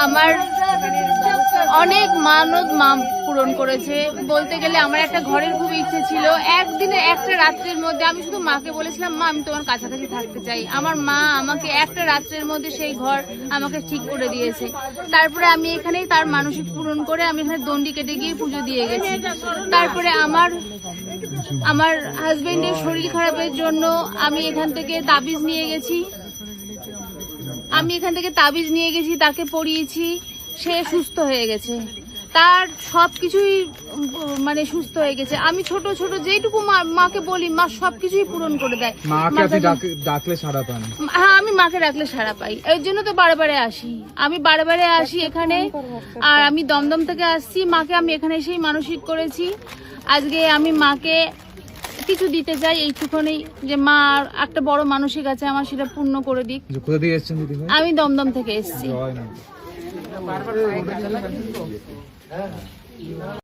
আমার অনেক মানত মা পূরণ করেছে। বলতে গেলে আমার একটা ঘরের খুব ইচ্ছে ছিল। একদিনে একটা রাত্রের মধ্যে আমি শুধু মাকে বলেছিলাম, মা আমি তোমার কাছাকাছি থাকতে চাই। আমার মা আমাকে একটা রাত্রের মধ্যে সেই ঘর আমাকে ঠিক করে দিয়েছে। তারপরে আমি এখানেই তার মানসিক পূরণ করে আমি এখানে দণ্ডি কেটে গিয়ে পুজো দিয়ে গেছি। তারপরে আমার হাজবেন্ডের শরীর খারাপের জন্য আমি এখান থেকে তাবিজ নিয়ে গেছি। তাকে পরিয়েছি, সে সুস্থ হয়ে গেছে। তার সবকিছুই মানে সুস্থ হয়ে গেছে। আমি ছোট ছোট যেটুকু মাকে বলি, মা সবকিছুই পূরণ করে দেয়। হ্যাঁ, আমি মাকে ডাকলে সাড়া পাই। এর জন্য তো বারে আসি। আমি বারে আসি এখানে। আর আমি দমদম থেকে আসছি। মাকে আমি এখানে এসেই মানসিক করেছি। আজকে আমি মাকে কিছু দিতে চাই এইটুকুনি, যে মা একটা বড় মানসিক আছে আমার, সেটা পূর্ণ করে দিক। আমি দমদম থেকে এসেছি।